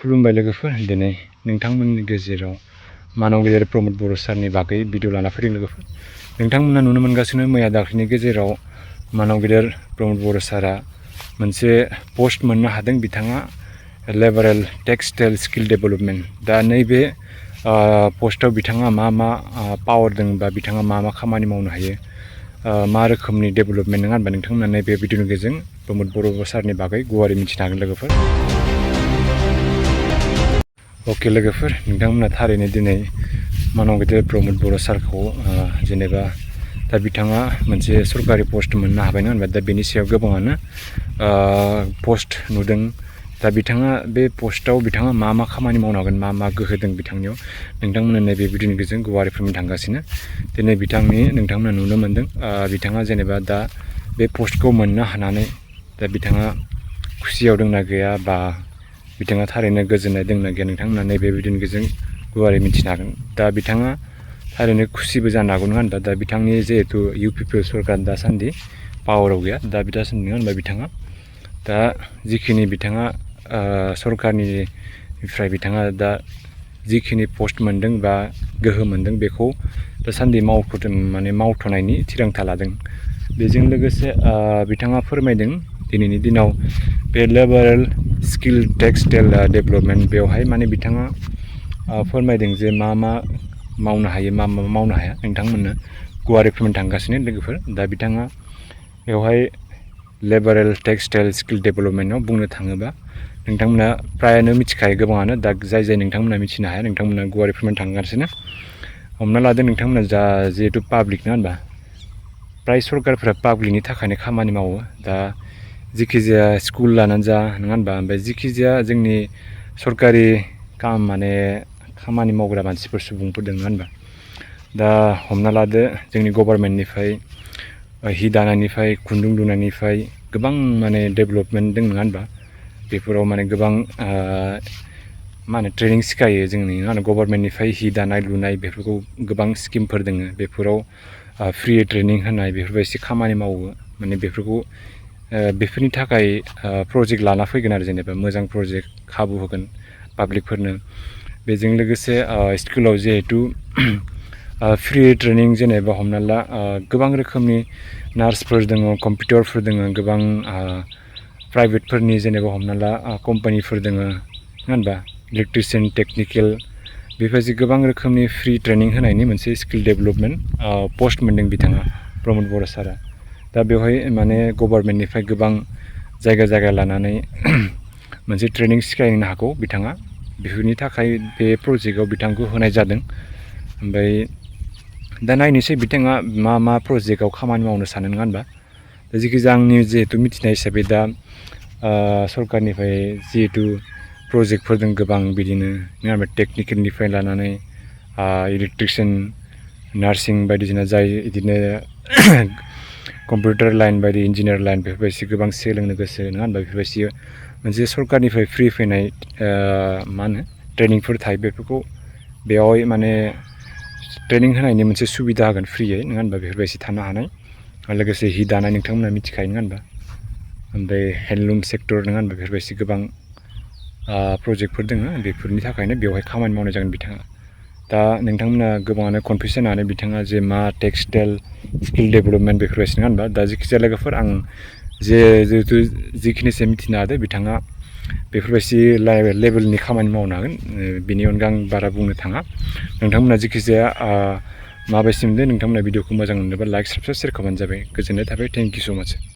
खुलुमबाय लोगोफोर दिनै नोंथांमोननि गेजेराव मानव गेजेर प्रमोद बर' सारनि बागै भिडिअ लाना फैदों लोगोफोर। नोंथांमोना नुनो मोनगासिनो मैया दाख्लैनि गेजेराव मानव गेजेर प्रमोद बर' सारा मोनसे पोस्ट मोननो हादों। बिथाङा लेबारेल टेक्सटाइल स्किल डेभेलपमेन्ट। दा नैबे पोस्टआव बिथाङा मा मा पावार दं बा बिथाङा मा मा खामानि मावनो हायो, मा रोखोमनि डेभेलपमेन्ट नङा होनबा नोंथांमोना नैबे भिडिअनि गेजेरजों प्रमोद बर' सारनि बागै गुवारै मिथिनो हागोन लोगोफोर। ओके लोगोफोर, नोंथांमोना थारैनो दिनै मानव गेजेर प्रमोद बर' सारखौ जेनेबा दा बिथाङा मोनसे सरकारि पोस्ट मोननो हाबाय नङा होनबा। दा बेनि सायाव गोबाङानो पोस्ट नुदों। दा बिथाङा बे पोस्टआव बिथाङा मा मा खामानि मावनो हागोन, मा मा गोहो दं बिथांनियाव, नोंथांमोना नैबे भिडिअनि गेजेरजों गुवारै फोरमायनो थांगासिनो। दिनै नोंथांमोना नुनो मोनदों बिथाङा जेनेबा दा बे पोस्टखौ मोननो हानानै दा बिथाङा खुसियाव दंना गैया, बा बिथाङा थारैनो गोजोननाय दंना गैया, नोंथांमोना नैबे भिडिअनि गेजेरजों गुवारै मिथिनो हागोन। दा बिथाङा थारैनो खुसिबो जानो हागौ नङा होनबा। दा बिथांनि जिहेथु UPP सरकार दासान्दि पावाराव गैया, दा दासान्दि नङा होनबा बिथाङा दा जिखिनि बिथाङा सरकारनिफ्राय बिथाङा दा जिखिनि पोस्ट मोनदों बा गोहो मोनदों बेखौ दासान्दि मावथ'नायनि थिरांथा लादों। बेजों लोगोसे बिथाङा फोरमायदों दिनैनि दिनाव बे लेबारेल स्किल टेक्सटाइल डेभेलपमेन्ट बेवहाय बिथाङा फोरमायदों जे मा मा मावनो हायो, मा मा मावनो हाया, नोंथांमोननो गुवारै फोरमायनो थांगासिनो लोगोफोर। दा बिथाङा बेवहाय लेबारेल टेक्सटाइल स्किल डेभेलपमेन्टआव बुंनो थाङोबा नोंथांमोना फ्रायानो मिथिखायो गोबाङानो। दा जाय नोंथांमोना मिथिनो हाया नोंथांमोना गुवारै फोरमायनो थांगासिनो। हमना लादो नोंथांमोना जिहेतु पाब्लिक नङा होनबा, प्राय सरकारफ्रा पाब्लिकनि थाखायनो खामानि मावो। दा जिखि जाया स्कुल लानानै जा नङा होनबा, ओमफ्राय जिखि जाया जोंनि सरकारि खामानि मावग्रा मानसिफोर सुबुंफोर दङ होनबा। दा हमना लादो जोंनि गभर्नमेन्टनिफ्राय हि दानायनिफ्राय खुन्दुं लुनायनिफ्राय गोबां डेभेलपमेन्ट दङ नङा होनबा। बेफोराव गोबां ट्रेनिं सिखायो जोंनि गभर्नमेन्टनिफ्राय हि दानाय लुनाय, बेफोरखौ गोबां स्किमफोर दङ। बेफोराव फ्रि ट्रेनिं होनाय बेफोरबायदि खामानि मावो। बेफोरनि थाखाय प्रजेक्ट लाना फैगोन आरो जेनेबा मोजां प्रजेक्ट खाबु होगोन पाब्लिकफोरनो। बेजों लोगोसे स्कुलाव जिहेतु फ्रि ट्रेनिं, जेनेबा हमना ला गोबां रोखोमनि नार्सफोर दङ, कम्पिउटारफोर दङ, गोबां प्राइभेटफोरनि जेनेबा हमना ला कम्पानिफोर दङ नङा होनबा, इलेक्ट्रिसियान, टेकनिकेल, बेफोरबायदि गोबां रोखोमनि फ्रि ट्रेनिं होनायनि मोनसे स्किल डेभेलपमेन्ट पोस्ट मोनदों बिथाङा प्रमोद बर' सारा। दा बेवहाय गभर्नमेन्टनिफ्राय गोबां जायगा लानानै मोनसे ट्रेनिं सिखायनो हागौ बिथाङा। बेफोरनि थाखाय बे प्रजेक्टआव बिथांखौ होनाय जादों। ओमफ्राय दा नायनोसै बिथाङा मा मा प्रजेक्टआव खामानि मावनो सानो नङा होनबा। दा जिखिजाया आंनि जिहेतु मिथिनाय हिसाबै दा सरकारनिफ्राय जिहेतु प्रजेक्टफोर दं गोबां बिदिनो नङा होनबा, टेकनिकेलनिफ्राय लानानै इलेक्ट्रिसियान, नार्सिं बायदिसिना, जाय बिदिनो कम्पिउटार लाइन बायदि इन्जिनियार लाइन बेफोरबायदि गोबां सोलोंनो गोसो नङा होनबा। बेफोरबायदि मोनसे सरकारनिफ्राय फ्रि फैनाय ट्रेनिंफोर थायो। बेफोरखौ बेयावहाय ट्रेनिं होनायनि मोनसे सुबिदा होगोन फ्रियै नङा होनबा। बेफोरबायदि थानो हानाय, लोगोसे हि दानाय नोंथांमोना मिथिखायो नङा होनबा। ओमफ्राय हेन्दलुम सेक्टर नङा होनबा, बेफोरबायदि गोबां प्रजेक्टफोर दङ। बेफोरनि थाखायनो बेवहाय खामानि मावनाय जागोन बिथाङा। दा नोंथांमोना गोबाङानो कनफिउस जानानै बिथाङा जे मा टेक्सटाइल स्किल डेभेलपमेन्ट बेफोरबायदि नङा होनबा। दा जिखिजाया लोगोफोर, आं जिहेतु जिखिनिसो मिथिनो हादों बिथाङा बेफोरबायदि लेभेलनि खामानि मावनो हागोन। बेनि अनगा आं बारा बुंनो थाङा। नोंथांमोना जिखिजाया माबायदि मोनदों, नोंथांमोना भिडिअखौ मोजां मोनोबा लाइक, साबस्क्राइब, शेयार खालामबानो जाबाय। गोजोननाय थाबाय। थेंक इउ स' माच।